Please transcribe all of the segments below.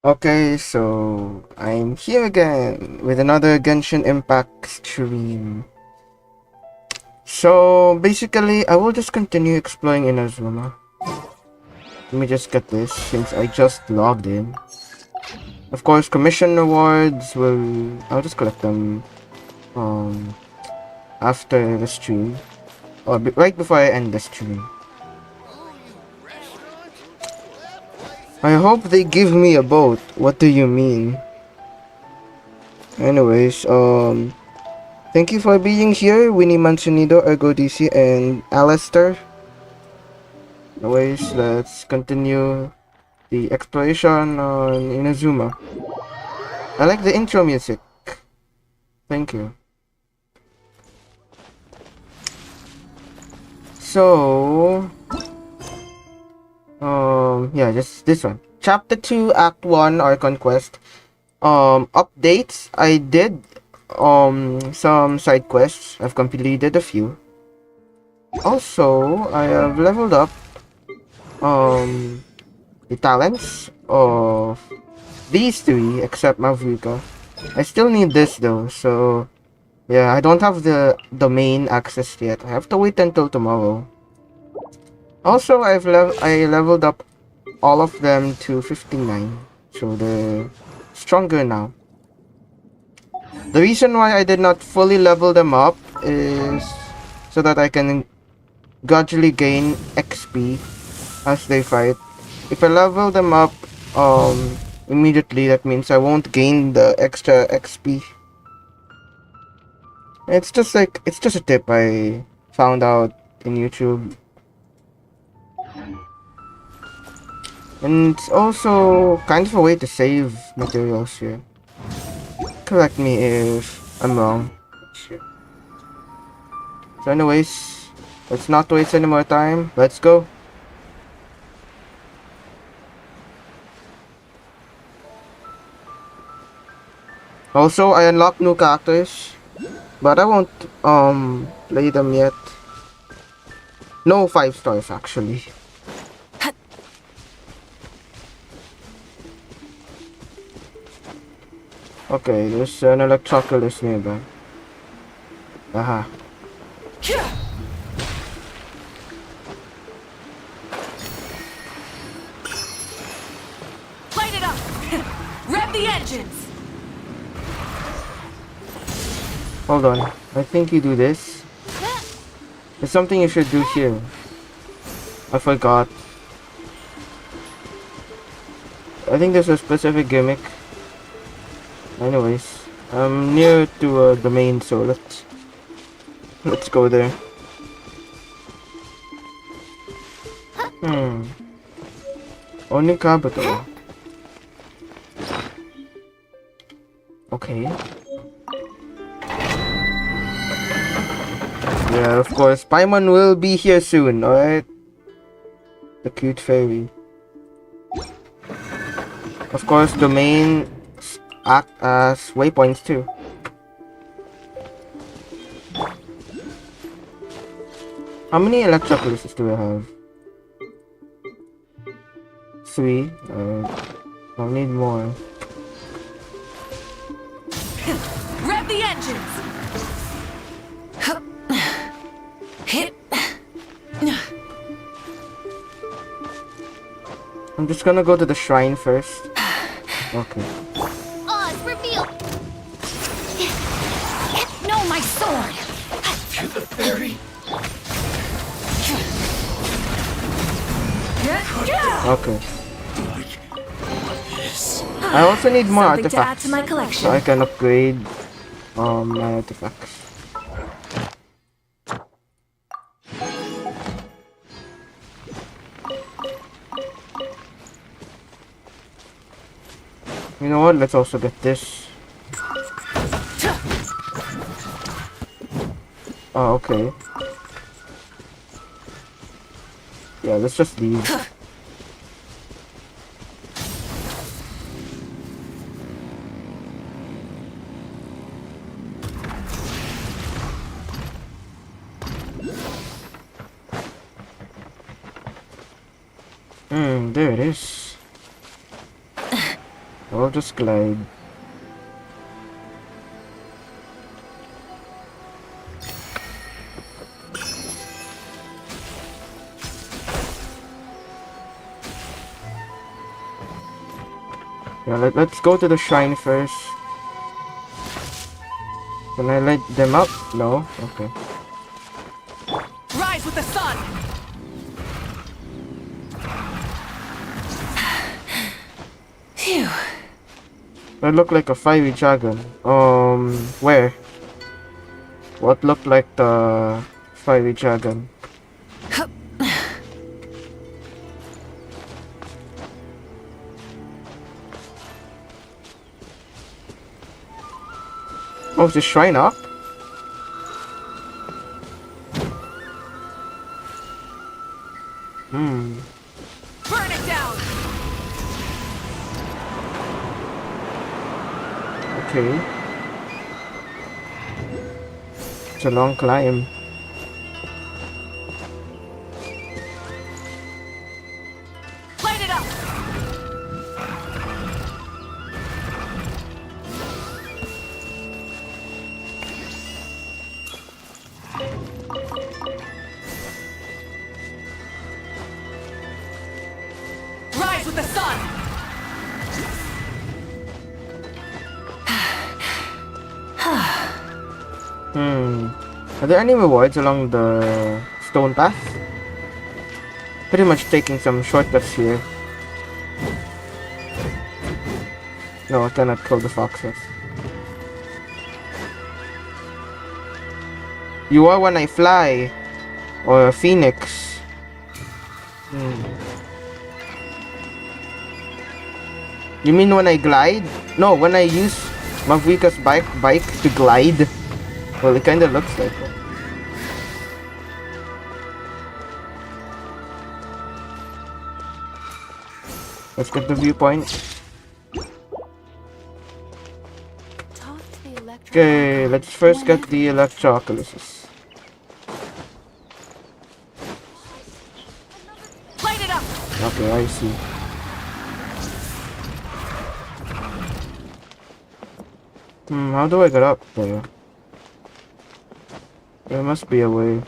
Okay, so I'm here again with another Genshin Impact stream. So basically, I will just continue exploring Inazuma. Let me just get this since I just logged in. Of course, commission rewards I'll just collect them um after the stream or right before I end the stream. I hope they give me a boat. What do you mean? Anyways, thank you for being here, Winnie Mancinido, Ergo DC, and Alistair. Anyways, let's continue the exploration on Inazuma. I like the intro music. Thank you. So, yeah, just this one. Chapter 2, Act 1, our conquest. Updates. I did, some side quests. I've completed a few. Also, I have leveled up, the talents of these three, except Mavruka. I still need this though, so yeah, I don't have the domain access yet. I have to wait until tomorrow. Also, I leveled up all of them to 59, so they're stronger now. The reason why I did not fully level them up is so that I can gradually gain XP as they fight. If I level them up immediately, that means I won't gain the extra XP. It's just a tip I found out in YouTube. And it's also kind of a way to save materials here. Correct me if I'm wrong. So anyways, let's not waste any more time. Let's go. Also, I unlocked new characters, but I won't play them yet. No 5 stars actually. Okay, there's an Electroculus nearby. Aha. Light it up! Rev the engines! Hold on. I think you do this. There's something you should do here. I forgot. I think there's a specific gimmick. Anyways, I'm near to a domain, so let's go there. Only capital. Okay. Yeah, of course. Paimon will be here soon, alright? The cute fairy. Of course, domain act as waypoints too. How many Electroculuses do I have? 3. I'll need more. Rev the engines! Hit. I'm just gonna go to the shrine first. Okay. Oz, reveal! No, my sword! To the fairy. Okay. I also need more Something to add artifacts to my so collection. I can upgrade my artifacts. You know what? Let's also get this. Oh, okay. Yeah, let's just leave. There it is. I'll just glide. Yeah, let's go to the shrine first. Can I light them up? No? Okay. Rise with the sun! Phew. That looked like a fiery dragon. Where? What looked like the fiery dragon? Oh, is the shrine up? Burn it down! Okay. It's a long climb. Light it up! Rise with the sun! Are there any rewards along the stone path? Pretty much taking some shortcuts here. No, I cannot kill the foxes. You are when I fly. Or a phoenix. You mean when I glide? No, when I use Mavrika's bike to glide. Well, it kinda looks like it. Let's get the viewpoint. Okay, let's first get the electrolysis. Light it up! Okay, I see. How do I get up there? There must be a way.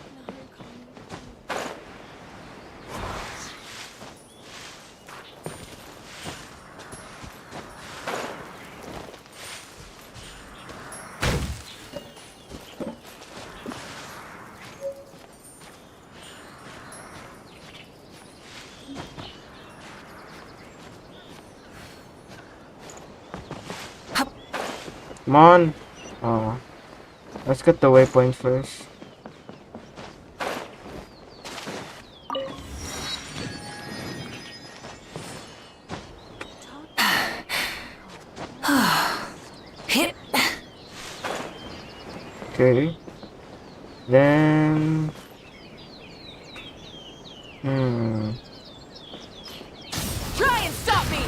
Come on! Oh. Let's get the waypoint first. Hit! Okay. Then... Try and stop me!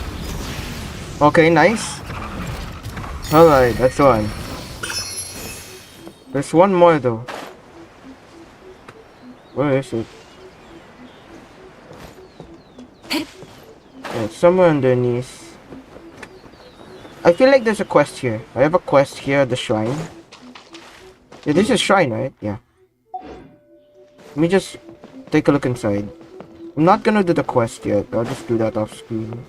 Okay, nice. Alright, that's one. There's one more though. Where is it? Yeah, it's somewhere underneath. I feel like there's a quest here. I have a quest here at the shrine. Yeah, this is shrine, right? Yeah. Let me just take a look inside. I'm not gonna do the quest yet. I'll just do that off screen.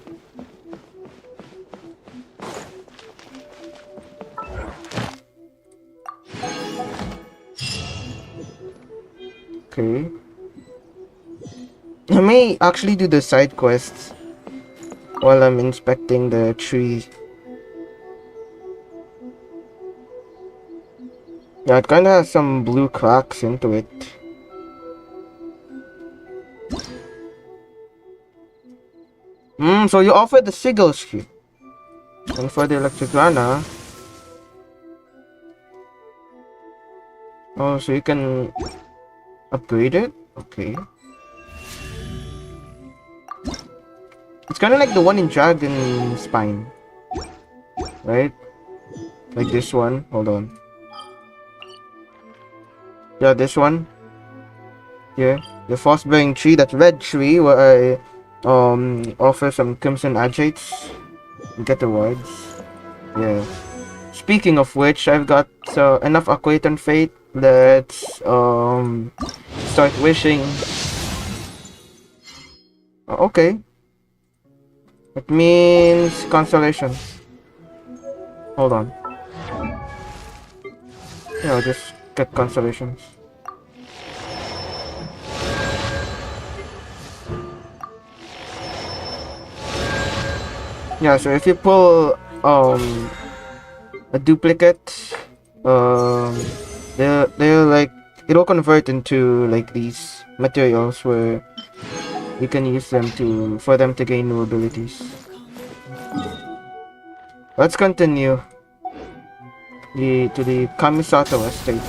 Okay. I may actually do the side quests while I'm inspecting the tree. Yeah, it kinda has some blue cracks into it. So you offer the sigil ski. And for the electric rana. Oh, so you can upgrade it? Okay. It's kinda like the one in Dragon Spine. Right? Like this one. Hold on. Yeah, this one. Here. The Frostbearing tree, that red tree where I offer some crimson agates. get rewards. Yeah. Speaking of which, I've got enough Aquaton Fate. Let's start wishing. Okay. It means consolation. Hold on. Yeah, I'll just get consolations. Yeah, so if you pull a duplicate, they're like, it'll convert into like these materials where you can use them for them to gain new abilities. Let's continue to the Kamisato estate.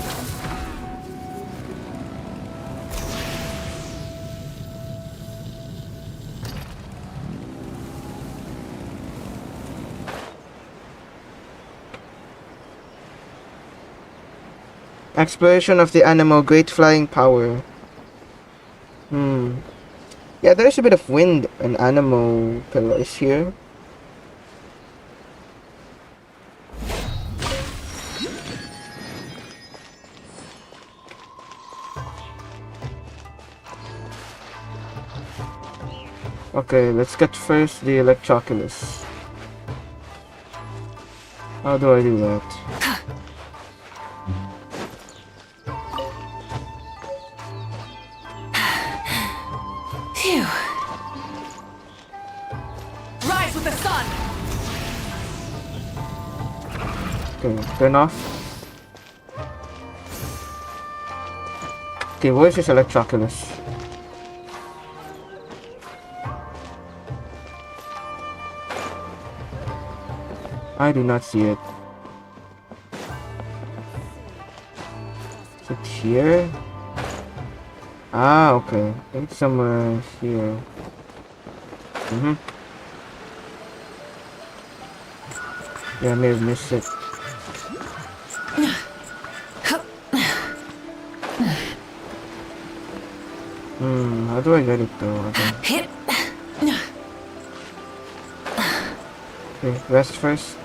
Exploration of the animal, great flying power. Yeah, there's a bit of wind and animal pillars here. Okay, let's get first the Electroculus. How do I do that? Phew. Rise with the sun. Okay, turn off. Okay, where's this Electroculus? I do not see it. Is it here? Ah, okay. It's somewhere here. Yeah, I may have missed it. How do I get it though? Okay, rest first.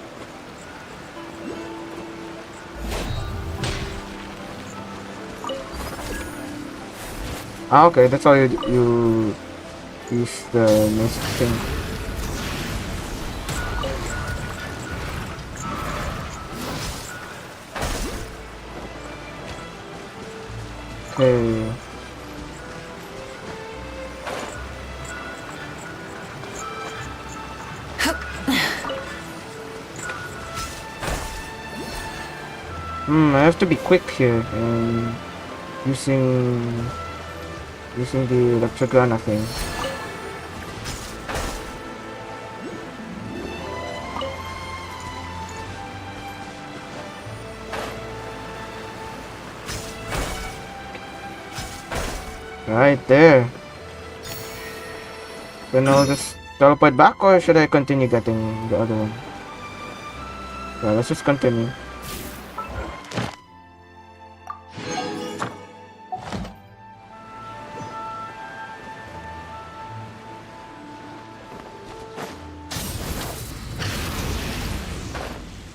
Ah, okay, that's all you use the mist thing. Okay. I have to be quick here and using the Electrograna thing. Right there. Then I'll just teleport back, or should I continue getting the other one? Yeah, let's just continue.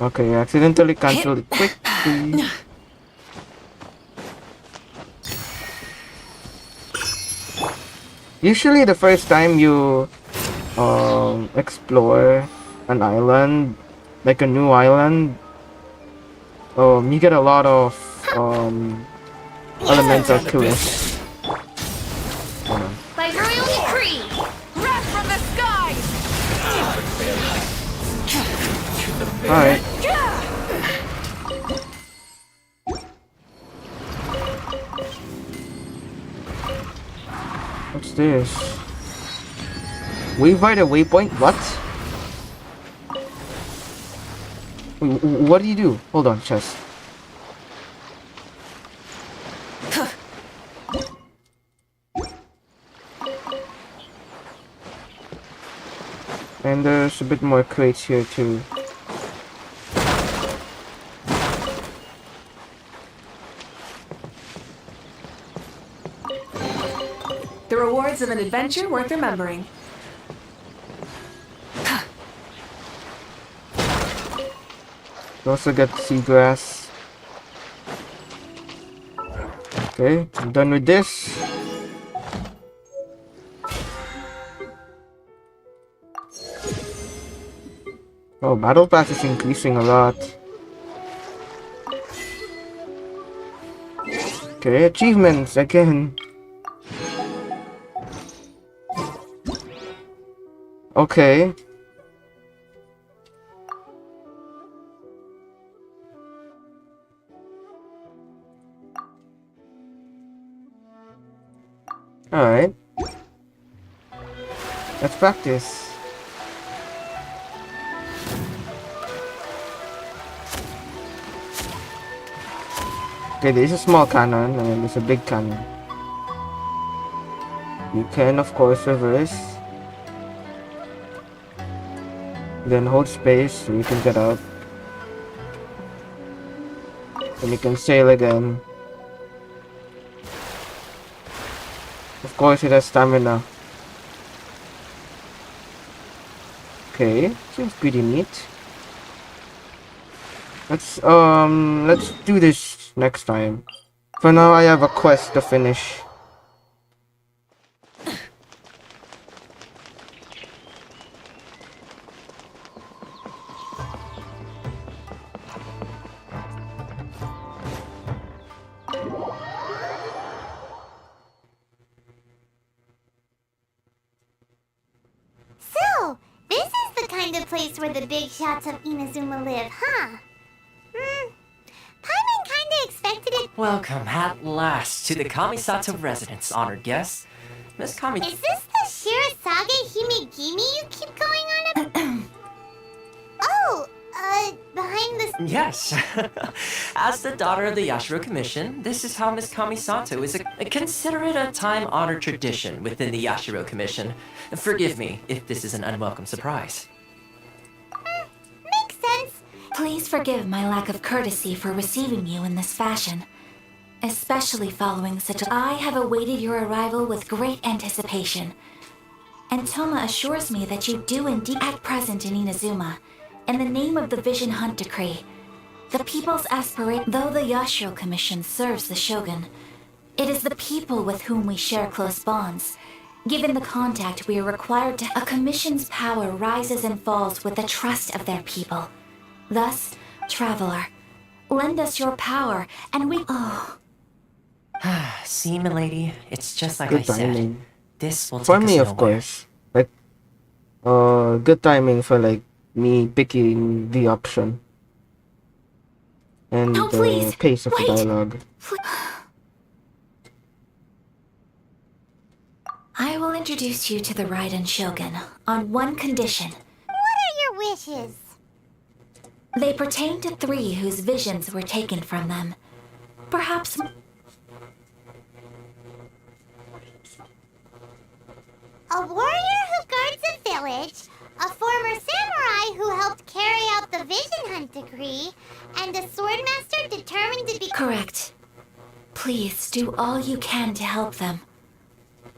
Okay, I accidentally cancelled it quickly. Usually the first time you explore an island, like a new island, you get a lot of elemental killers. By royal decree, wrath from the skies. Alright. What's this? Wave by the waypoint? What? Wait, what do you do? Hold on, chest. And there's a bit more crates here too. The rewards of an adventure worth remembering. You also get seagrass. Okay, I'm done with this. Oh, battle pass is increasing a lot. Okay, achievements again. Okay. Alright. Let's practice. Okay, there's a small cannon and then there's a big cannon. You can, of course, reverse. Then hold space so you can get up. Then you can sail again. Of course, it has stamina. Okay, seems pretty neat. Let's do this next time. For now, I have a quest to finish. So, this is the kind of place where the big shots of Inazuma live, huh? Paimon kinda expected it. Welcome at last to the Kamisato residence, honored guests. Miss Kami. Is this the Shirazage Himegimi you keep going on about? Oh, behind the... Yes. As the daughter of the Yashiro Commission, this is how Miss Kamisato is consider it a time-honored tradition within the Yashiro Commission. Forgive me if this is an unwelcome surprise. Makes sense. Please forgive my lack of courtesy for receiving you in this fashion, especially following such a... I have awaited your arrival with great anticipation, and Toma assures me that you do indeed at present in Inazuma, in the name of the Vision Hunt Decree. The people's aspiration, though the Yashiro Commission serves the Shogun, it is the people with whom we share close bonds. Given the contact we are required to, a commission's power rises and falls with the trust of their people. Thus, traveler, lend us your power, and we... Oh. See, milady, it's just like Good I said. timing. This will For take me, us of nowhere. course. Like, good timing for, like, me picking the option. And No, the please, pace of the wait. dialogue. I will introduce you to the Raiden Shogun on one condition. What are your wishes? They pertain to three whose visions were taken from them. Perhaps... A warrior who guards a village, a former samurai who helped carry out the Vision Hunt Decree, and a swordmaster determined to be... Correct. Please do all you can to help them.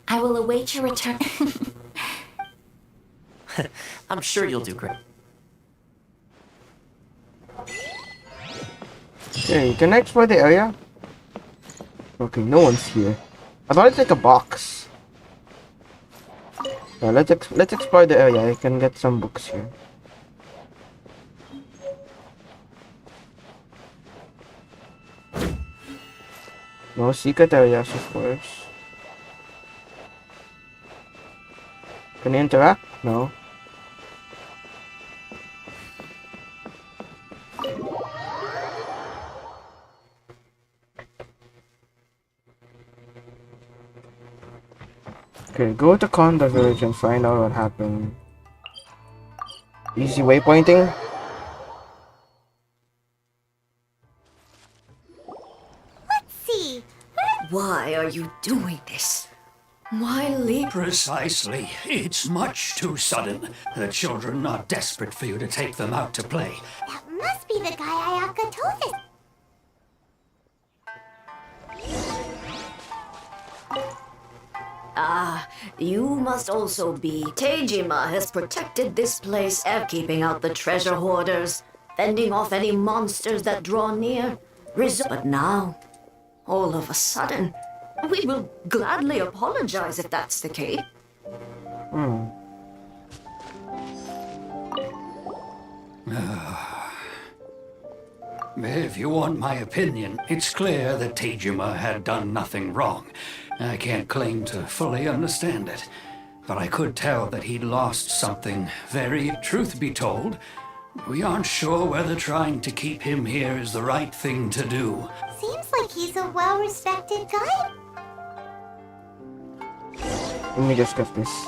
I will await your return. I'm sure you'll do great. Okay, can I explore the area? Okay, no one's here. I thought it's like a box. Yeah, let's explore the area. I can get some books here. No secret areas, of course. Can you interact? No. Okay, go to Konda Village and find out what happened. Easy waypointing? Let's see. Why are you doing this? Why leave? Precisely. It's much too sudden. The children are desperate for you to take them out to play. That must be the guy Ayaka told us. You must also be. Tejima has protected this place and keeping out the treasure hoarders. fending off any monsters that draw near. But now, all of a sudden, we will gladly apologize if that's the case. Hmm. If you want my opinion, it's clear that Tejima had done nothing wrong. I can't claim to fully understand it, but I could tell that he'd lost something very, truth be told. We aren't sure whether trying to keep him here is the right thing to do. Seems like he's a well-respected guy. Let me just get this.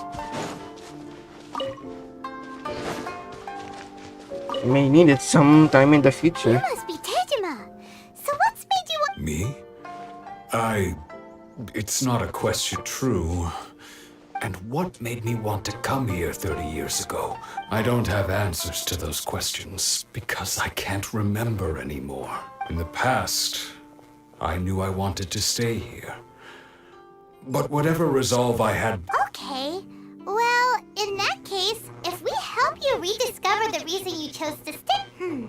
You may need it sometime in the You future. must be Tejima. So what's made you want... Me? It's not a question true. And what made me want to come here 30 years ago? I don't have answers to those questions because I can't remember anymore. In the past, I knew I wanted to stay here. But whatever resolve I had... Okay. Well, in that case, if we help you rediscover the reason you chose to stay...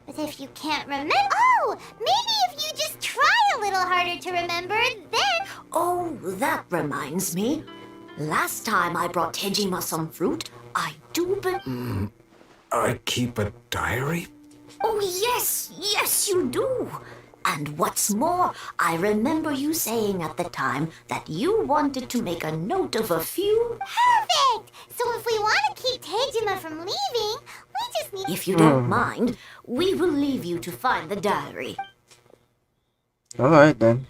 But if you can't remember... Oh! Maybe if you just try a little harder to remember, then... Oh, that reminds me. Last time I brought Tejima some fruit, I do I keep a diary? Oh, yes, you do. And what's more, I remember you saying at the time that you wanted to make a note of a few... Perfect! So if we want to keep Tejima from leaving, we just need... If you don't mind, we will leave you to find the diary. Alright then.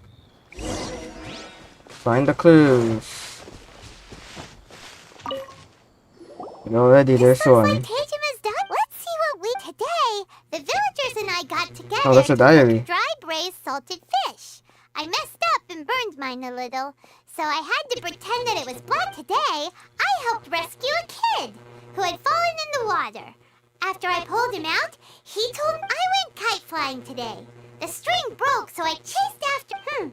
Find the clues. And already there's Looks one. like Tejima's done. Let's see what we... Today, the villagers and I got together Oh, that's a to cook diary. dry braised salted fish. I messed up and burned mine a little, so I had to pretend that it was blood today. I helped rescue a kid who had fallen in the water. After I pulled him out, he told me I went kite flying today. The string broke, so I chased after...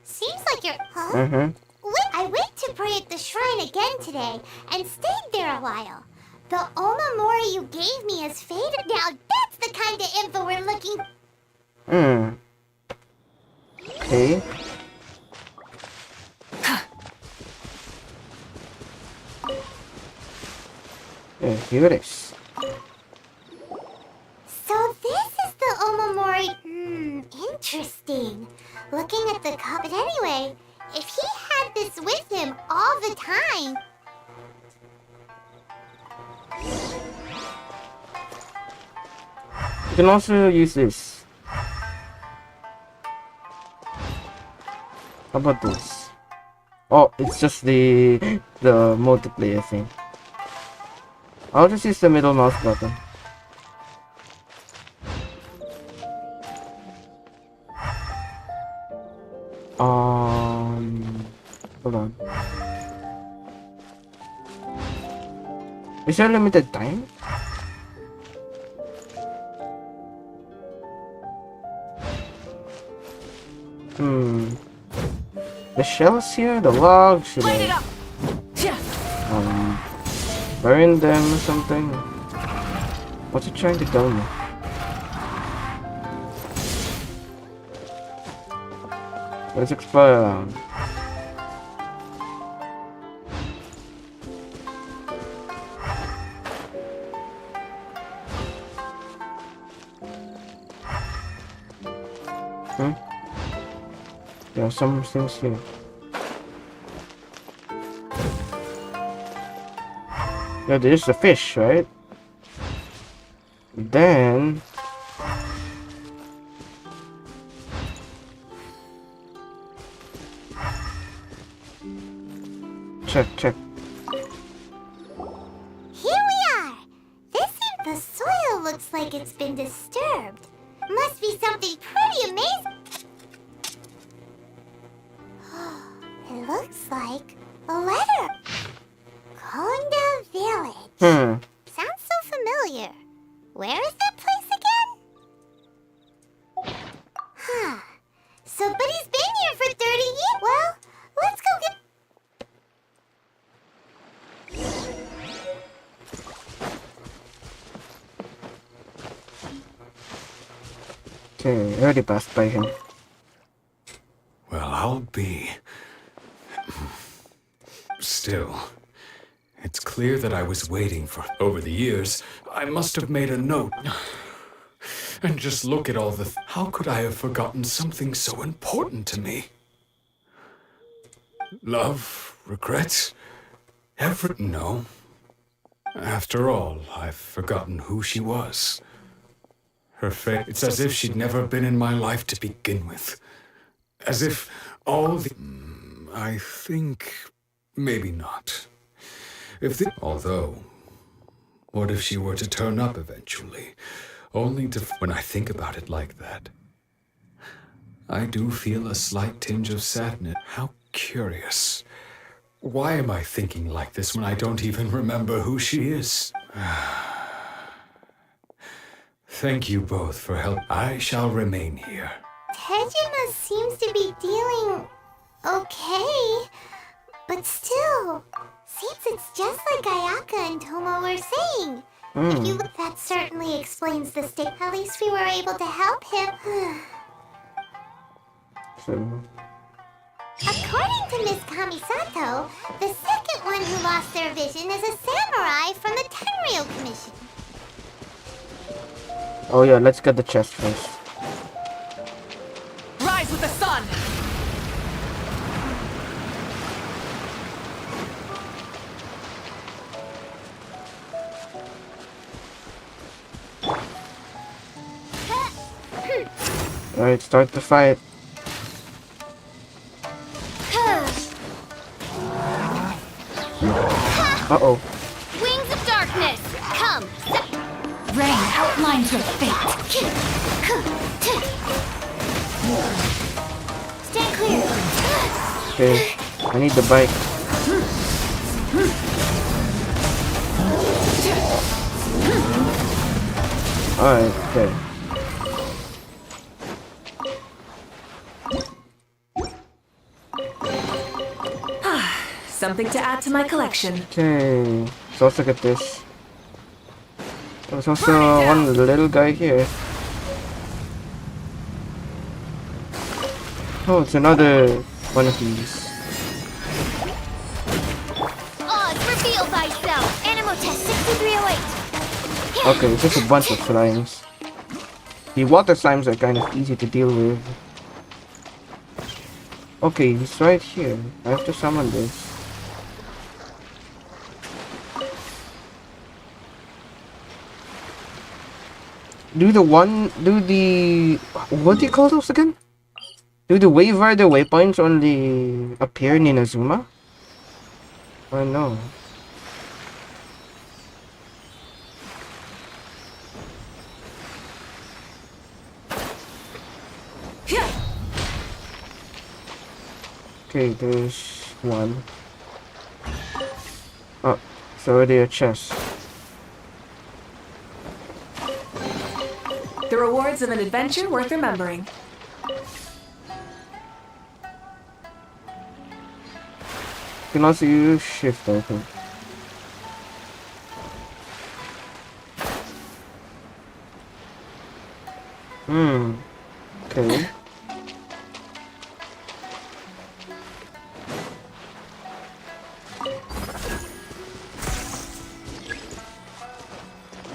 Seems like you're... Huh? Mm-hmm. I went to pray at the shrine again today and stayed there a while. The Omamori you gave me is faded. Now that's the kind of info we're looking... Okay. Yeah, here it is. So this is the Omamori... interesting. Looking at the cup... But anyway, if he had this with him all the time... You can also use this. How about this? Oh, it's just the multiplayer thing. I'll just use the middle mouse button. Hold on. Is there a limited time? The shells here, the logs, should Light it I up! Yeah. burn them or something? What's it trying to tell me? Let's explore around. There are some things here. Yeah, there's the fish, right? Then... Check. Here we are! The soil looks like it's been disturbed. Must be something pretty amazing. It looks like a letter. Konda Village. Sounds so familiar. Where is that place again? So, but he's been here for 30 years. Well, let's go get... Okay, I already passed by him. Well, I'll be. Still, it's clear that I was waiting for. Over the years, I must have made a note. And just look at all the. How could I have forgotten something so important to me? Love, regrets, effort, no. After all, I've forgotten who she was. Her face, it's as if she'd never been in my life to begin with. As if all the... I think... maybe not. Although, what if she were to turn up eventually? Only to... When I think about it like that, I do feel a slight tinge of sadness. How curious. Why am I thinking like this when I don't even remember who she is? Thank you both for help. I shall remain here. Tejima seems to be dealing okay, but still, seems it's just like Ayaka and Tomo were saying. If you that certainly explains the state. At least we were able to help him. So, According to Miss Kamisato, the second one who lost their vision is a samurai from the Tenryou Commission. oh yeah, let's get the chest first. Rise with the sun! Alright, start the fight. Uh-oh. Wings of darkness, come! Rain outlines your fate. Stay clear. Okay, I need the bike. Alright, okay. Something to add to my collection. Okay, so let's look at this. There's also one little guy here. Oh, it's another one of these. Oz, reveal thyself. Animal test 6308. Okay, it's just a bunch of slimes. The water slimes are kind of easy to deal with. Okay, he's right here. I have to summon this. What do you call those again? Do the Wave Rider waypoints only appear in Inazuma? Or no? Okay, there's one. Oh, it's already a chest. The rewards of an adventure worth remembering. You can also use shift, I think. Okay.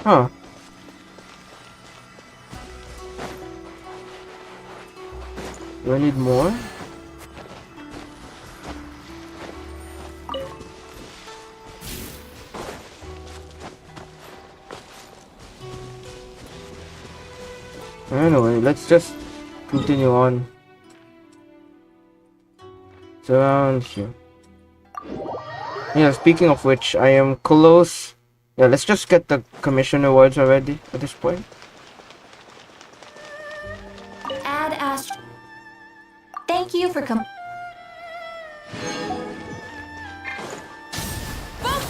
Huh. Do I need more? Anyway, let's just continue on. It's around here. Yeah, speaking of which, I am close. Yeah, let's just get the commission rewards already at this point. Add Astro. Thank you for Full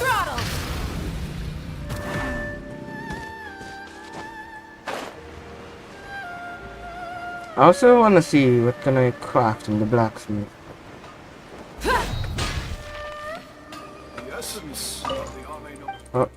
throttle! I also want to see what can I craft in the blacksmith. Oh.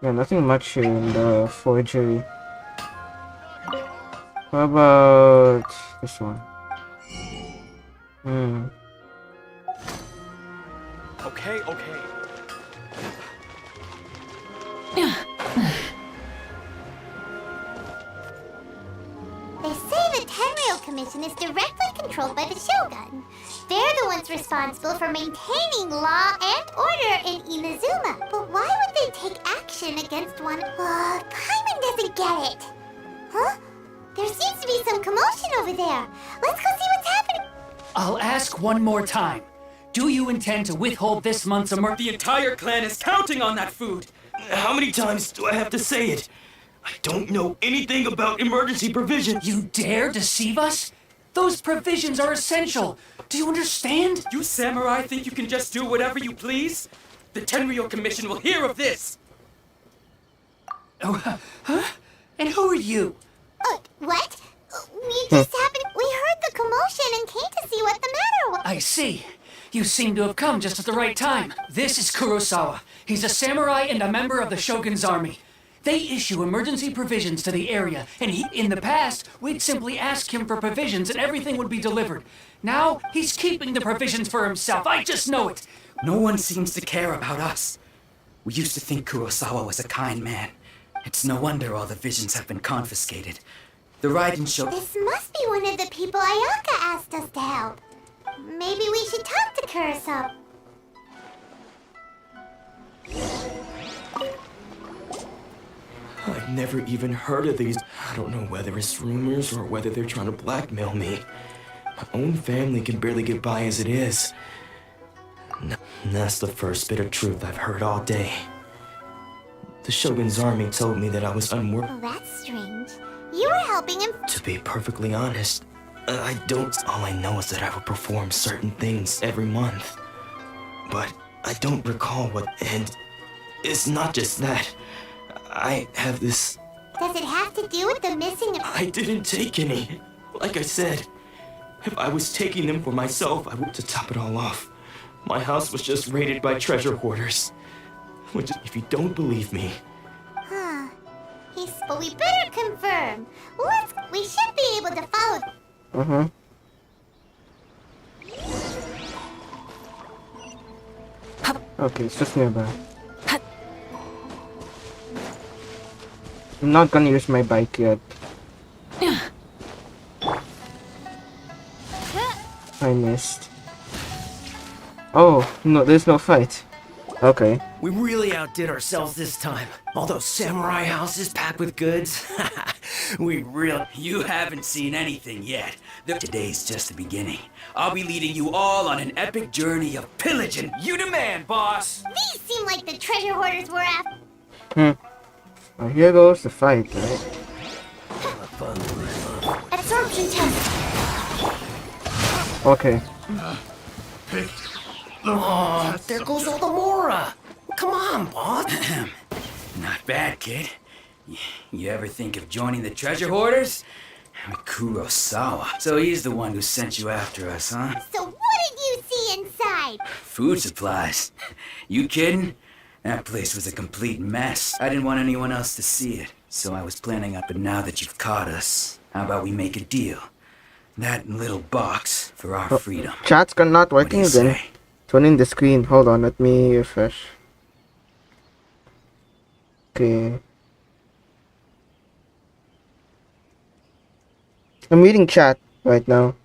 Yeah, nothing much here in the forgery. How about this one? Okay, okay. They say the Tenryou Commission is directly controlled by the Shogun. They're the ones responsible for maintaining law and order in Inazuma. But why would they take action against one? Paimon doesn't get it. Huh? There seems to be some commotion over there. Let's go see what's happening. I'll ask one more time. Do you intend to withhold this month's The entire clan is counting on that food. How many times do I have to say it? I don't know anything about emergency provisions. You dare deceive us? Those provisions are essential. Do you understand? You samurai think you can just do whatever you please? The Tenryou Commission will hear of this. Oh, huh? And who are you? What? We just happened. We heard the commotion and came to see what the matter was. I see. You seem to have come just at the right time. This is Kurosawa. He's a samurai and a member of the Shogun's army. They issue emergency provisions to the area, and in the past, we'd simply ask him for provisions and everything would be delivered. Now, he's keeping the provisions for himself. I just know it. No one seems to care about us. We used to think Kurosawa was a kind man. It's no wonder all the visions have been confiscated. The Raiden show. This must be one of the people Ayaka asked us to help. Maybe we should talk to Kurosawa. I've never even heard of these. I don't know whether it's rumors or whether they're trying to blackmail me. My own family can barely get by as it is. And that's the first bit of truth I've heard all day. The Shogun's army told me that I was unworthy. Oh, that's strange. You were helping him. To be perfectly honest, I don't. All I know is that I will perform certain things every month. But I don't recall what. And it's not just that. I have this. Does it have to do with the missing? I didn't take any. Like I said, if I was taking them for myself, I would. To top it all off, my house was just raided by treasure hoarders. Which, if you don't believe me. Huh. But we better confirm. We should be able to follow. Okay, it's just nearby. I'm not gonna use my bike yet. I missed. Oh, no, there's no fight. Okay. We really outdid ourselves this time. All those samurai houses packed with goods. You haven't seen anything yet. Today's just the beginning. I'll be leading you all on an epic journey of pillage and... You demand, boss! These seem like the treasure hoarders we're after. Well, here goes the fight, right? Absorption test. Okay. Oh, there goes all the Mora! Come on, boss! Not bad, kid. You ever think of joining the treasure hoarders? Kurosawa. So he's the one who sent you after us, huh? So what did you see inside? Food supplies. You kidding? That place was a complete mess. I didn't want anyone else to see it, so I was planning on. But now that you've caught us, how about we make a deal? That little box for our freedom. Chat's not What do working you again. say? Turning the screen. Hold on, let me refresh. Okay. I'm reading chat right now.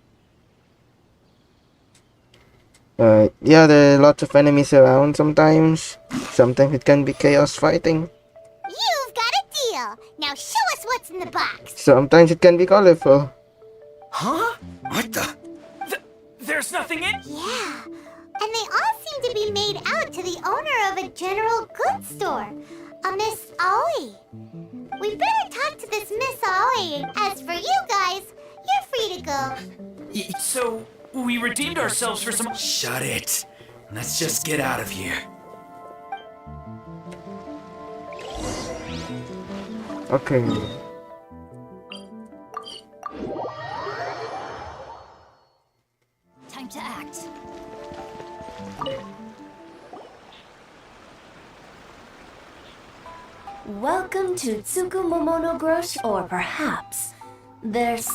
Yeah, there are lots of enemies around sometimes. Sometimes it can be chaos fighting. You've got a deal. Now show us what's in the box. Sometimes it can be colorful. Huh? What the? There's nothing in. Yeah. And they all seem to be made out to the owner of a general goods store, a Miss Aoi. We better talk to this Miss Aoi. As for you guys, you're free to go. So, we redeemed ourselves for some. Shut it. Let's just get out of here. Okay. Time to act. Welcome to Tsukumomono Grosh, or perhaps there's...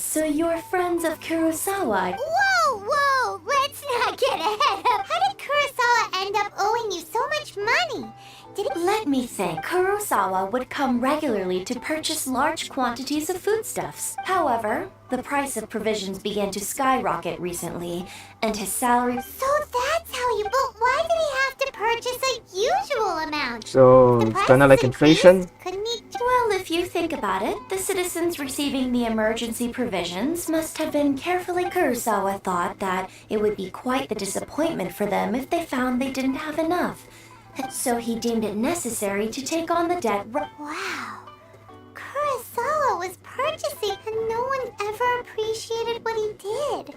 so you're friends of Kurosawa. Whoa, whoa! Let's not get ahead of... How did Kurosawa end up owing you so much money? Did he... Let me think. Kurosawa would come regularly to purchase large quantities of foodstuffs. However, the price of provisions began to skyrocket recently, and his salary... So that's how you... But why did he have to purchase a usual amount? So The it's prices kind of like increased, inflation. Couldn't he... Well, if you think about it, the citizens receiving the emergency provisions must have been carefully... Kurosawa thought that it would be quite the disappointment for them if they found they didn't have enough. So he deemed it necessary to take on the debt. Wow. Kurosawa was purchasing and no one ever appreciated what he did.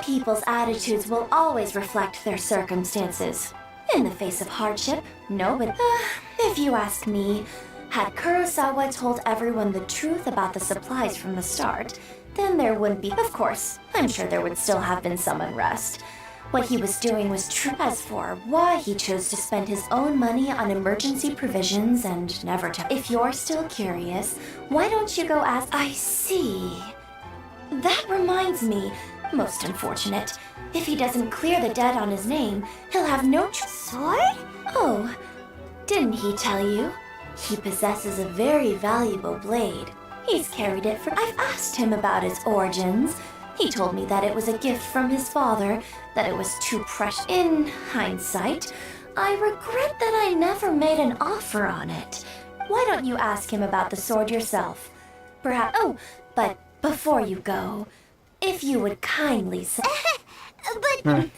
People's attitudes will always reflect their circumstances. In the face of hardship, no, but if you ask me, had Kurosawa told everyone the truth about the supplies from the start, then there wouldn't be... Of course, I'm sure there would still have been some unrest. What he was doing was true. As for why he chose to spend his own money on emergency provisions and never to... If you're still curious, why don't you go ask... I see. That reminds me, most unfortunate. If he doesn't clear the debt on his name, he'll have no sword? Oh, didn't he tell you? He possesses a very valuable blade. He's carried it for... I've asked him about his origins. He told me that it was a gift from his father, that it was too precious. In hindsight, I regret that I never made an offer on it. Why don't you ask him about the sword yourself? Perhaps... Oh, but before you go, if you would kindly say... But...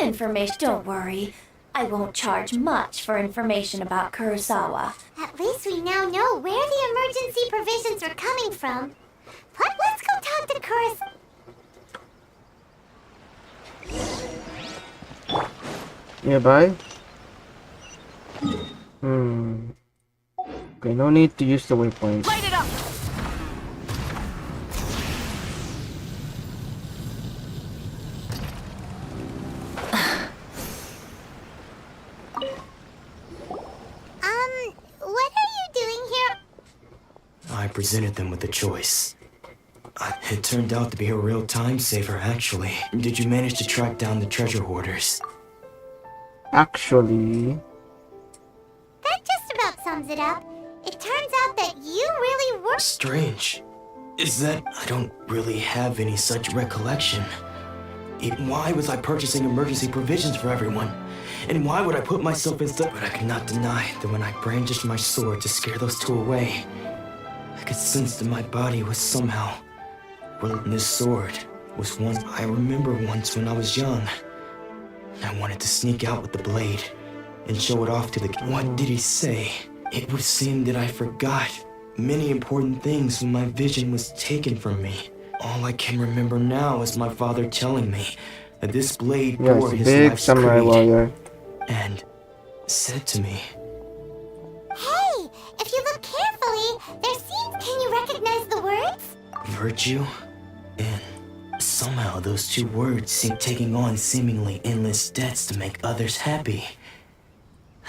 Information... Don't worry. I won't charge much for information about Kurosawa. At least we now know where the emergency provisions are coming from. But let's go talk to Kurosawa. Nearby? Okay, no need to use the waypoint. Light it up! What are you doing here? I presented them with a choice. It turned out to be a real time saver, actually. Did you manage to track down the treasure hoarders? Actually, That just about sums it up. It turns out that you really were... Strange. Is that I don't really have any such recollection. Why was I purchasing emergency provisions for everyone? And why would I put myself in such... But I could not deny that when I brandished my sword to scare those two away, I could sense that my body was somehow... Well, this sword was one I remember once when I was young. I wanted to sneak out with the blade and show it off to the... What did he say? It would seem that I forgot many important things when my vision was taken from me. All I can remember now is my father telling me that this blade yeah, bore it's a his big life's samurai creed, warrior. and said to me, Hey, if you look carefully, there seems... Can you recognize the words? virtue, and somehow those two words seem taking on seemingly endless debts to make others happy.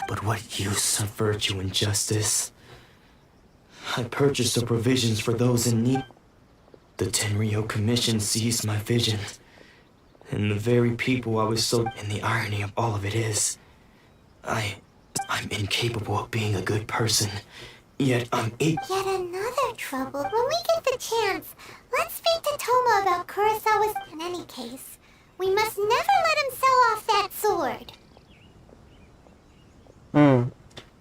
But what use of virtue and justice? I purchased the provisions for those in need. The Tenryo Commission seized my vision. And the very people I was so... And the irony of all of it is, I'm incapable of being a good person. Yet Yet another trouble. When we get the chance, let's speak to Toma about Kurosawa's... In any case, we must never let him sell off that sword.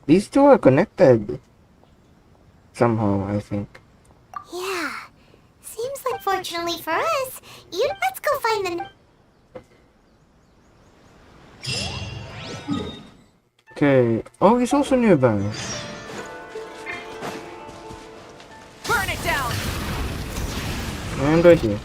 These two are connected. Somehow, I think. Yeah. Seems like fortunately for us, let's go find them. Okay. Oh, he's also nearby. Burn it down! And right here.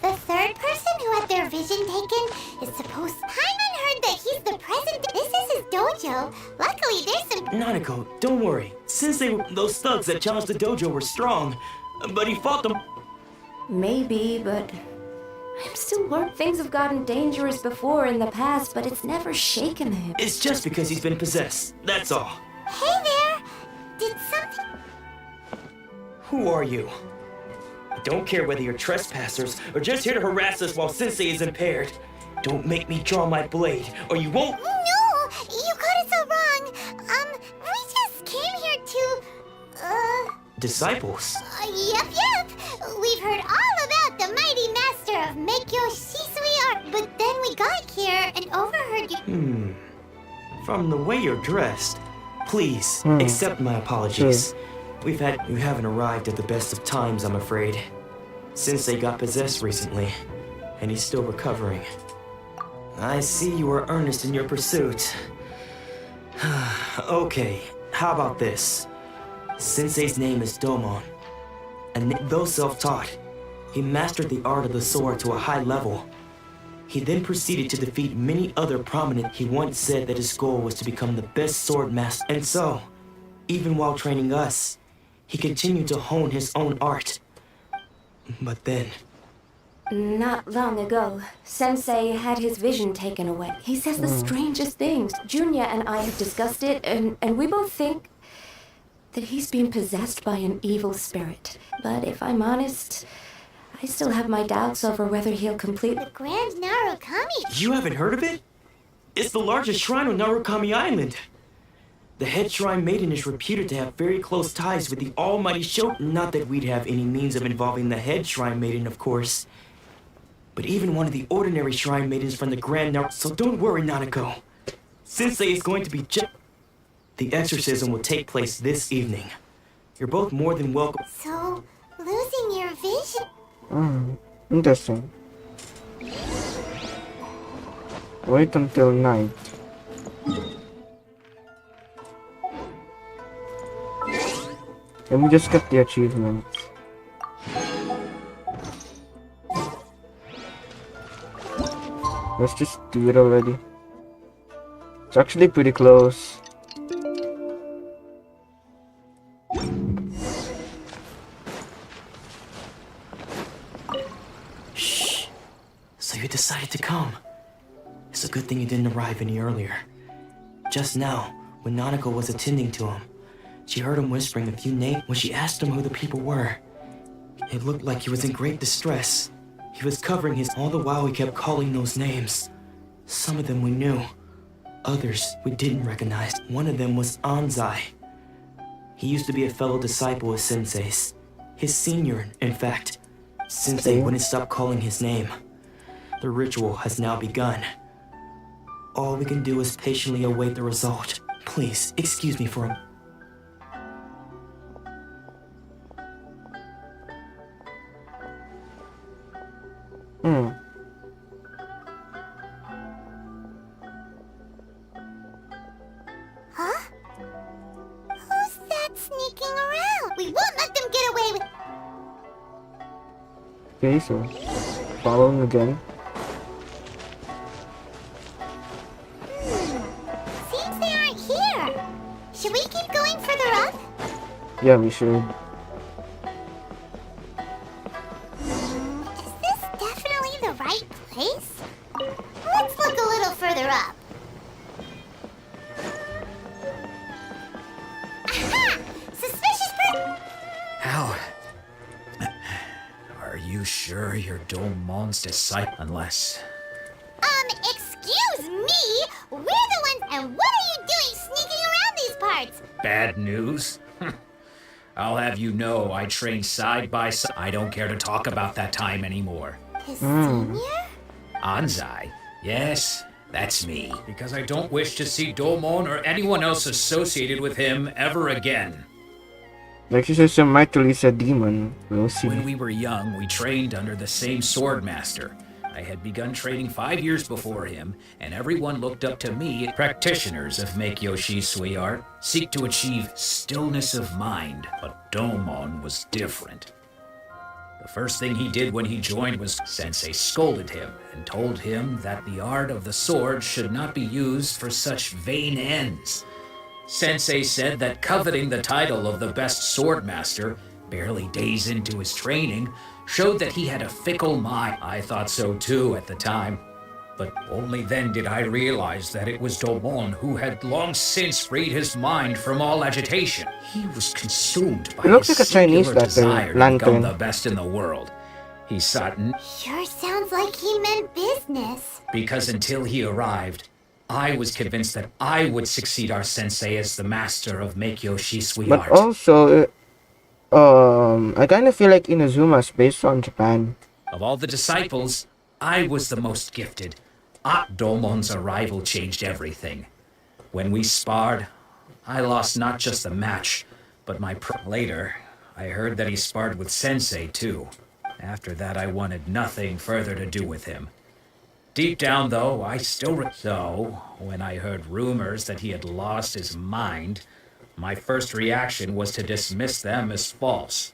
The third person who had their vision taken is supposed... Paimon heard that he's the president. This is his dojo. Luckily, there's some... Nanako, don't worry. Since those thugs that challenged the dojo were strong, but he fought them. Maybe, but I'm still learned things have gotten dangerous before in the past, but it's never shaken him. It's just because he's been possessed, that's all. Hey there! Did something... Who are you? I don't care whether you're trespassers or just here to harass us while Sensei is impaired. Don't make me draw my blade, or you won't... No! You got it so wrong! We just came here to... Disciples? Yep. We've heard all about the mighty master of Meikyo Shisui art, but then we got here and overheard you... From the way you're dressed, please accept my apologies. You haven't arrived at the best of times, I'm afraid. Sensei got possessed recently, and he's still recovering. I see you are earnest in your pursuit. Okay, how about this? Sensei's name is Domon, and though self-taught, he mastered the art of the sword to a high level. He then proceeded to defeat many other prominent. He once said that his goal was to become the best sword master, and so, even while training us, he continued to hone his own art. But then... Not long ago, Sensei had his vision taken away. He says the strangest things. Junya and I have discussed it, and we both think that he's being possessed by an evil spirit. But if I'm honest, I still have my doubts over whether he'll complete The Grand Narukami... You haven't heard of it? It's the largest shrine on Narukami Island. The head shrine maiden is reputed to have very close ties with the almighty Shoten. Not that we'd have any means of involving the head shrine maiden, of course. But even one of the ordinary shrine maidens from the Grand Nar... So don't worry, Nanako. Sensei is going to be The exorcism will take place this evening. You're both more than welcome. So, losing your vision... Interesting. Wait until night. Let me just get the achievements. Let's just do it already. It's actually pretty close. Shh. So you decided to come. It's a good thing you didn't arrive any earlier. Just now, when Nanako was attending to him, she heard him whispering a few names. When she asked him who the people were, it looked like he was in great distress. He was covering his... All the while he kept calling those names. Some of them we knew. Others we didn't recognize. One of them was Anzai. He used to be a fellow disciple of Sensei's. His senior, in fact. Sensei wouldn't stop calling his name. The ritual has now begun. All we can do is patiently await the result. Please, excuse me for a... Huh? Who's that sneaking around? We won't let them get away with... Okay, so following again. Seems they aren't here. Should we keep going further up? Yeah, we should. Is this definitely the right place? Let's look a little further up. Aha! Suspicious person! How? Are you sure you're Domon's disciple? Unless... Excuse me? We're the ones, and what are you doing sneaking around these parts? Bad news? I'll have you know I trained side by side. I don't care to talk about that time anymore. His senior? Anzai? Yes, that's me. Because I don't wish to see Domon or anyone else associated with him ever again. Like she says, might release a demon. We'll see. When we were young, we trained under the same sword master. I had begun training 5 years before him, and everyone looked up to me. Practitioners of Meikyo Shisui art seek to achieve stillness of mind, but Domon was different. The first thing he did when he joined was Sensei scolded him and told him that the art of the sword should not be used for such vain ends. Sensei said that coveting the title of the best sword master, barely days into his training, showed that he had a fickle mind. I thought so too at the time. But only then did I realize that it was Domon who had long since freed his mind from all agitation. He was consumed by It looks his like a Chinese singular desire to become lantern. the best in the world. He sought Sure sounds like he meant business. because until he arrived, I was convinced that I would succeed our sensei as the master of Meikyo Shisui But art. also, I kind of feel like Inazuma is based on Japan. Of all the disciples, I was the most gifted. Domon's arrival changed everything. When we sparred, I lost not just the match, but my later, I heard that he sparred with Sensei too. After that, I wanted nothing further to do with him. Deep down, though, I still so when I heard rumors that he had lost his mind, my first reaction was to dismiss them as false.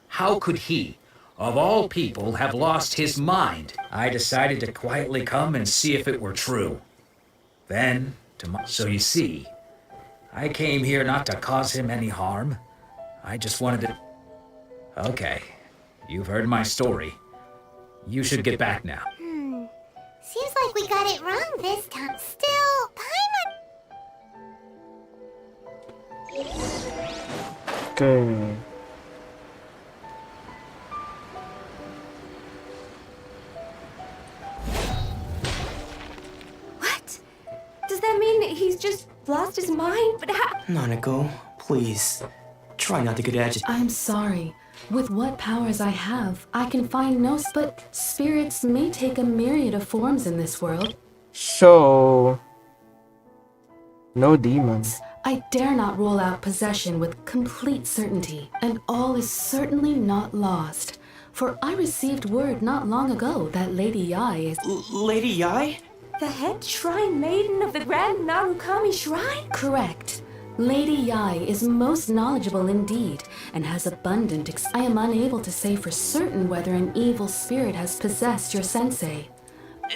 How could he, of all people, have lost his mind? I decided to quietly come and see if it were true. Then, so you see, I came here not to cause him any harm. I just wanted to... Okay, you've heard my story. You should get back now. Seems like we got it wrong this time. Still, Okay. What? Does that mean he's just lost his mind? But how? Nanako, please. Try not to get agitated. I'm sorry. With what powers I have, I can find no... But spirits may take a myriad of forms in this world. So... no demons. I dare not rule out possession with complete certainty, and all is certainly not lost. For I received word not long ago that Lady Yai is... Lady Yai? The head shrine maiden of the Grand Narukami Shrine? Correct. Lady Yai is most knowledgeable indeed, and has abundant I am unable to say for certain whether an evil spirit has possessed your sensei.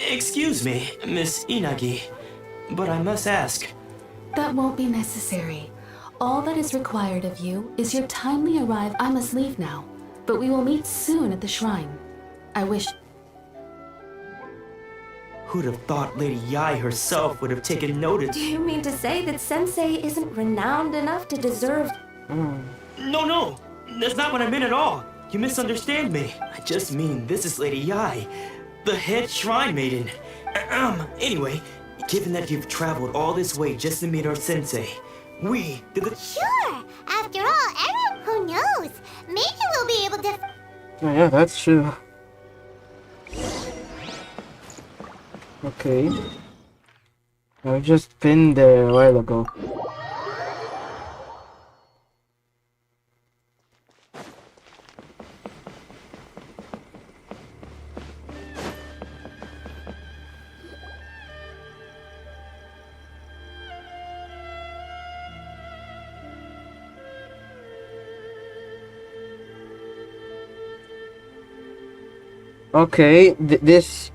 Excuse me, Miss Inagi, but I must ask. That won't be necessary. All that is required of you is your timely arrival. I must leave now, but we will meet soon at the shrine. I wish... Who'd have thought Lady Yai herself would have taken notice? Do you mean to say that Sensei isn't renowned enough to deserve... No, that's not what I meant at all. You misunderstand me. I just mean this is Lady Yai, the head shrine maiden. Anyway, given that you've traveled all this way just to meet our sensei, we did the... Sure! After all, everyone who knows, maybe we'll be able to... Oh, yeah, that's true. Okay. I've just been there a while ago. Okay, this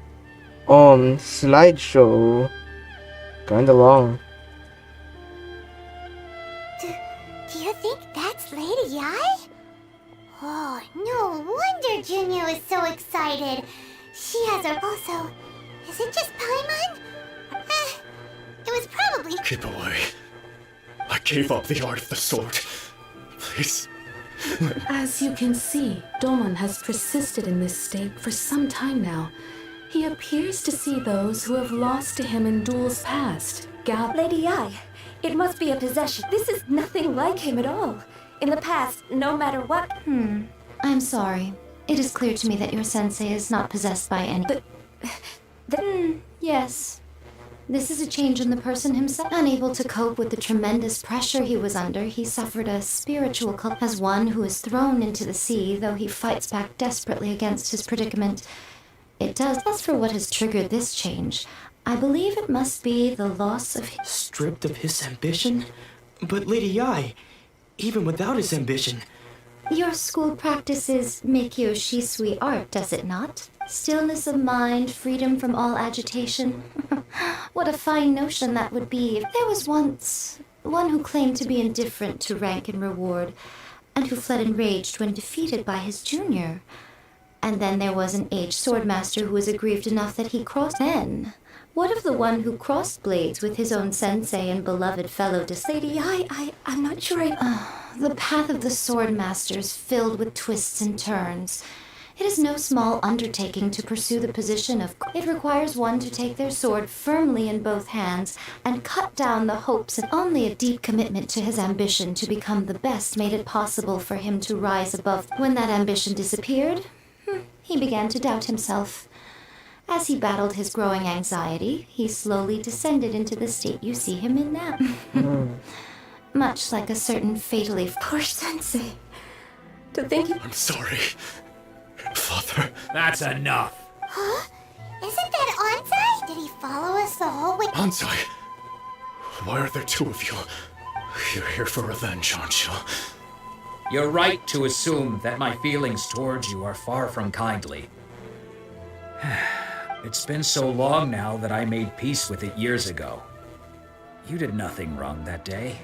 slideshow kinda long. Do you think that's Lady Yai? Oh, no wonder Junya was so excited. She has her also... Is it just Paimon? It was probably... Keep away. I gave up the art of the sword. Please. As you can see, Domon has persisted in this state for some time now. He appears to see those who have lost to him in duels past. Lady Yai, it must be a possession. This is nothing like him at all. In the past, no matter what... I'm sorry. It is clear to me that your sensei is not possessed by any... Yes. This is a change in the person himself. Unable to cope with the tremendous pressure he was under, he suffered a spiritual collapse. As one who is thrown into the sea, though he fights back desperately against his predicament. It does. As for what has triggered this change, I believe it must be the loss of... Stripped of his ambition? But Lady Yai, even without his ambition... Your school practices Meikyo Shisui art, does it not? Stillness of mind, freedom from all agitation. What a fine notion that would be if there was once one who claimed to be indifferent to rank and reward, and who fled enraged when defeated by his junior. And then there was an aged swordmaster who was aggrieved enough that he crossed. Then, what of the one who crossed blades with his own sensei and beloved fellow lady? I'm not sure the path of the swordmaster is filled with twists and turns. It is no small undertaking to pursue the position of. It requires one to take their sword firmly in both hands and cut down the hopes, and only a deep commitment to his ambition to become the best made it possible for him to rise above. When that ambition disappeared, he began to doubt himself. As he battled his growing anxiety, he slowly descended into the state you see him in now. Much like a certain fatally. Poor sensei. To think he. I'm sorry, Father. That's enough. Huh? Isn't that Ansai? Did he follow us the whole way? Ansai, why are there two of you? You're here for revenge, aren't you? You're right to assume that my feelings towards you are far from kindly. It's been so long now that I made peace with it years ago. You did nothing wrong that day.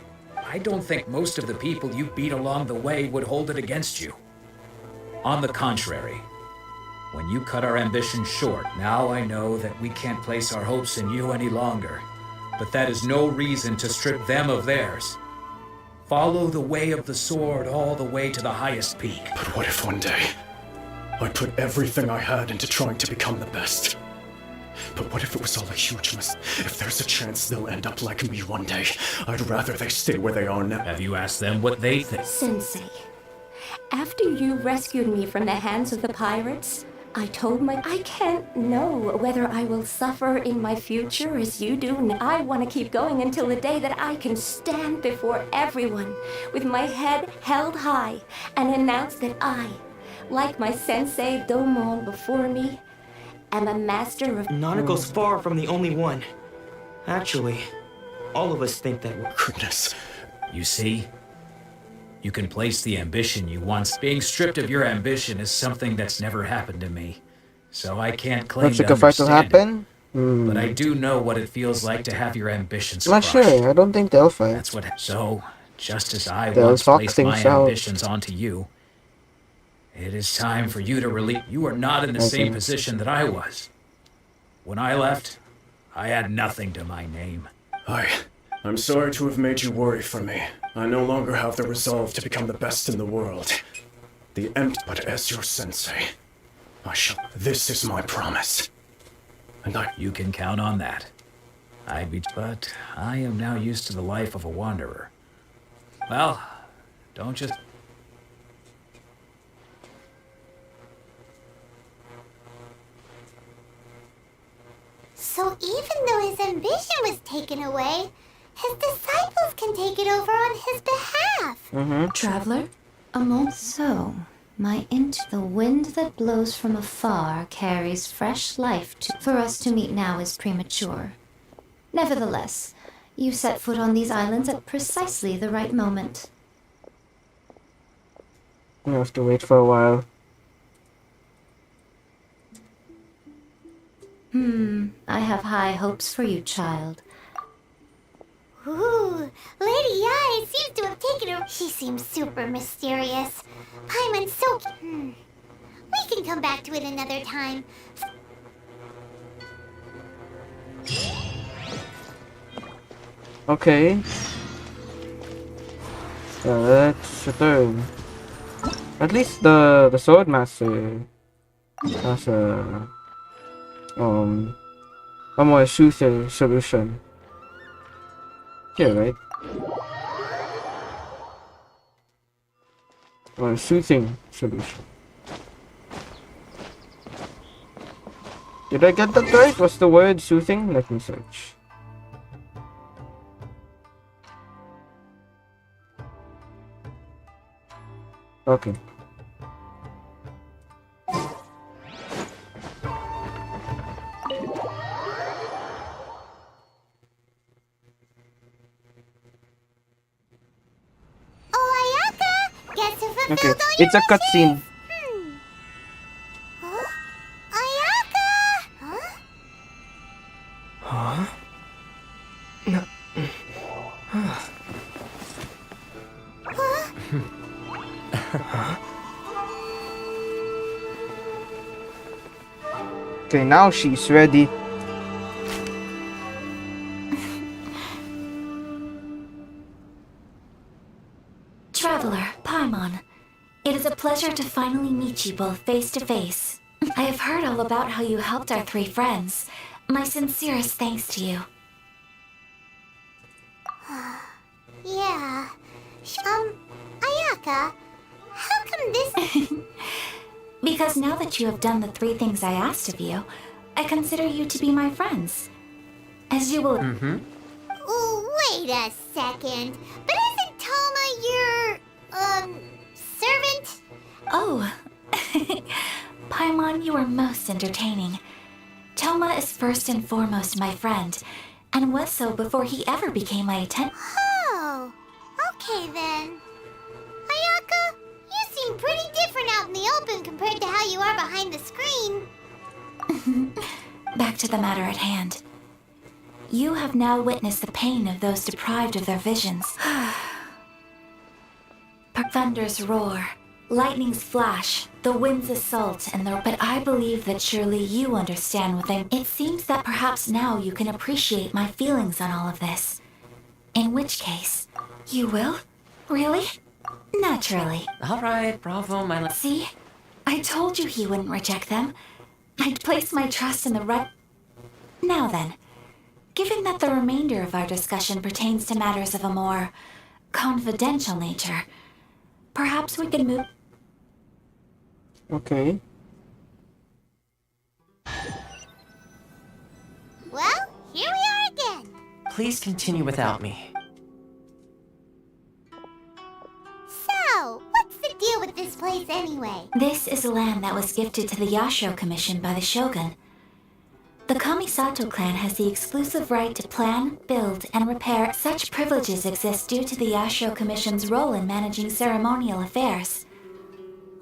I don't think most of the people you beat along the way would hold it against you. On the contrary, when you cut our ambitions short, now I know that we can't place our hopes in you any longer. But that is no reason to strip them of theirs. Follow the way of the sword all the way to the highest peak. But what if one day I put everything I had into trying to become the best? But what if it was all a huge mistake? If there's a chance they'll end up like me one day, I'd rather they stay where they are now. Have you asked them what they think? Sensei, after you rescued me from the hands of the pirates, I can't know whether I will suffer in my future as you do. I want to keep going until the day that I can stand before everyone with my head held high and announce that I, like my sensei Domon before me, am a master of. Nanako's far from the only one. Actually, all of us think that we're. Goodness. You see? You can place the ambition you once. Being stripped of your ambition is something that's never happened to me. So I can't claim to fight to understand happen? it. But I do know what it feels like to have your ambitions Not crushed. sure. I don't think they'll fight. That's what. So, just as I They'll once talk placed things my out. ambitions onto you, it is time for you to release. You are not in the Okay. same position that I was. When I left, I had nothing to my name. I'm sorry to have made you worry for me. I no longer have the resolve to become the best in the world. But as your sensei, I shall. This is my promise. And You can count on that. But I am now used to the life of a wanderer. Well, don't just. So even though his ambition was taken away, his disciples can take it over on his behalf. Traveler? So, the wind that blows from afar carries fresh life for us to meet now is premature. Nevertheless, you set foot on these islands at precisely the right moment. We have to wait for a while. I have high hopes for you, child. Ooh, Lady Yai seems to have taken her. She seems super mysterious. Paimon's so. We can come back to it another time. Okay. Let's return. At least the swordmaster has a more soothing solution. Here, right? Or soothing solution. Did I get that right? Was the word soothing? Let me search. Okay. Okay, it's a cutscene. Huh? No. Okay, now she's ready. Traveler, Paimon, it is a pleasure to finally meet you both face to face. I have heard all about how you helped our three friends. My sincerest thanks to you. Yeah. Ayaka, how come this... Because now that you have done the 3 things I asked of you, I consider you to be my friends. As you will... Wait a second. But isn't Toma your, servant? Oh. Paimon, you are most entertaining. Toma is first and foremost my friend, and was so before he ever became my attendant. Oh, okay then. Ayaka, you seem pretty different out in the open compared to how you are behind the screen. Back to the matter at hand. You have now witnessed the pain of those deprived of their visions. Thunders roar, lightnings flash, the winds assault, but I believe that surely you understand what It seems that perhaps now you can appreciate my feelings on all of this. In which case, you will? Really? Naturally. All right, bravo, my love. See? I told you he wouldn't reject them. I'd place my trust in the right... Now then, given that the remainder of our discussion pertains to matters of a more confidential nature, perhaps we could move... Okay. Well, here we are again. Please continue without me. So, what's the deal with this place anyway? This is land that was gifted to the Yashiro Commission by the Shogun. The Kamisato clan has the exclusive right to plan, build, and repair. Such privileges exist due to the Yashiro Commission's role in managing ceremonial affairs.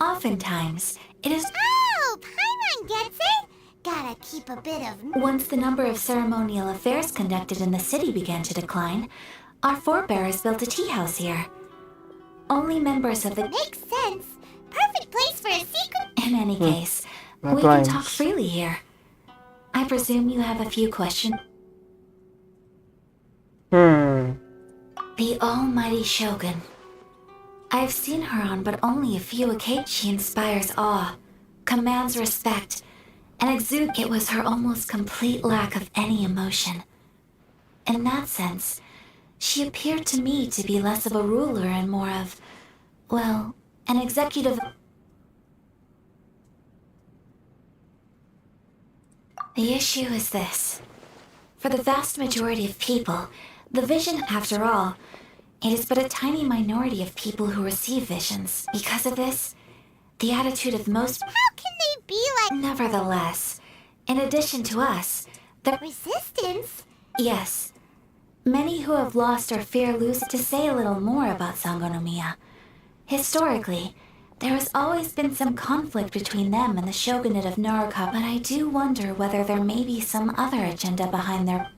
Oftentimes, it is... Oh, Paimon gets it! Gotta keep a bit of... Once the number of ceremonial affairs conducted in the city began to decline, our forebears built a tea house here. Only members of the... Makes sense. Perfect place for a secret... In any case, Not we can lines. talk freely here. I presume you have a few questions? The almighty Shogun. I've seen her on but only a few occasions. She inspires awe, commands respect, and exudes... It was her almost complete lack of any emotion. In that sense, she appeared to me to be less of a ruler and more of, well, an executive... The issue is this. For the vast majority of people, the vision, after all, it is but a tiny minority of people who receive visions. Because of this, the attitude of most... How can they be like... Nevertheless, in addition to us, the... Resistance? Yes. Many who have lost or fear lose. To say a little more about Sangonomiya. Historically, there has always been some conflict between them and the shogunate of Naruka, but I do wonder whether there may be some other agenda behind their...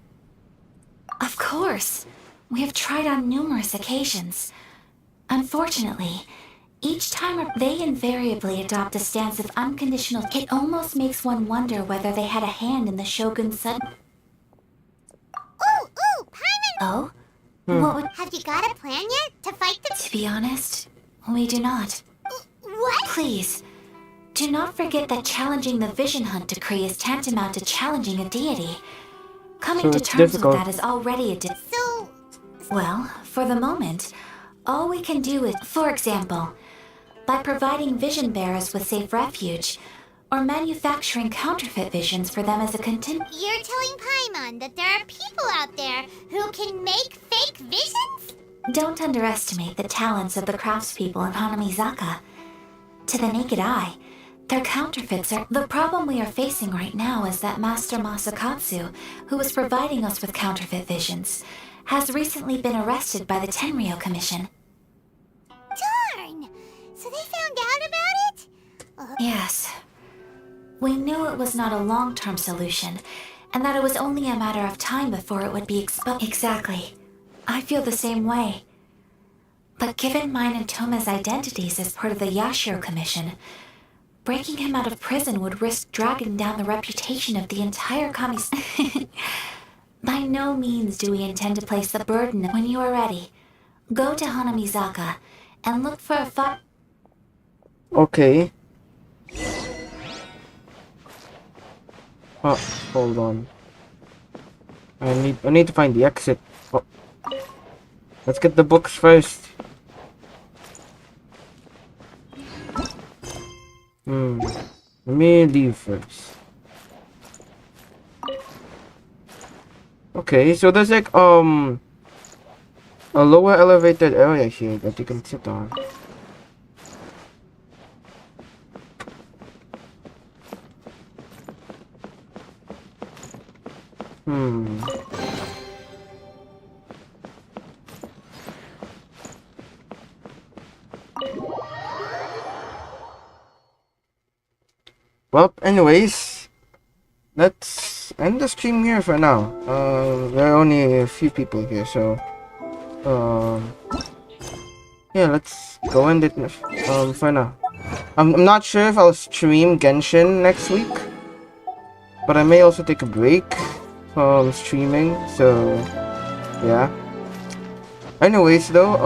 Of course! We have tried on numerous occasions. Unfortunately, each time they invariably adopt a stance of unconditional... It almost makes one wonder whether they had a hand in the shogun's sudden... Ooh, Paimon! Oh? What would... Have you got a plan yet to fight the... To be honest, we do not. What? Please, do not forget that challenging the Vision Hunt decree is tantamount to challenging a deity. Coming So to it's terms difficult. with that is already a So... Well, for the moment, all we can do is, for example, by providing vision bearers with safe refuge, or manufacturing counterfeit visions for them as a You're telling Paimon that there are people out there who can make fake visions? Don't underestimate the talents of the craftspeople in Hanamizaka. To the naked eye, their counterfeits are... The problem we are facing right now is that Master Masakatsu, who was providing us with counterfeit visions, has recently been arrested by the Tenryo Commission. Darn! So they found out about it? Yes. We knew it was not a long-term solution, and that it was only a matter of time before it would be exposed. Exactly. I feel the same way. But given mine and Toma's identities as part of the Yashiro Commission, Breaking him out of prison would risk dragging down the reputation of the entire Kami's. By no means do we intend to place the burden when you are ready. Go to Hanamizaka and look for a Okay. Oh, hold on. I need to find the exit. Oh. Let's get the books first. Let me leave first. Okay, so there's like a lower elevated area here that you can sit on. Well, anyways, let's end the stream here for now. There are only a few people here, so yeah, let's go end it for now. I'm not sure if I'll stream Genshin next week, but I may also take a break from streaming, so yeah. Anyways, though,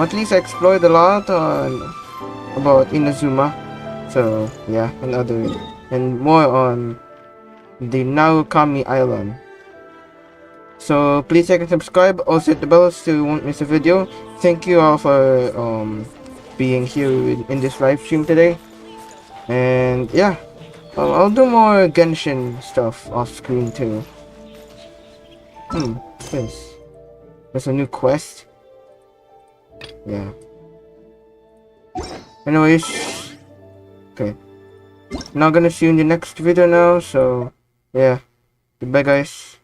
at least I explored a lot about Inazuma, so yeah, and more on the Narukami Island. So please like and subscribe. Also hit the bell so you won't miss a video. Thank you all for being here in this live stream today. And yeah, I'll do more Genshin stuff off screen too. What's this? There's a new quest. Yeah. Anyways, okay. Not gonna see you in the next video now. So yeah, goodbye guys.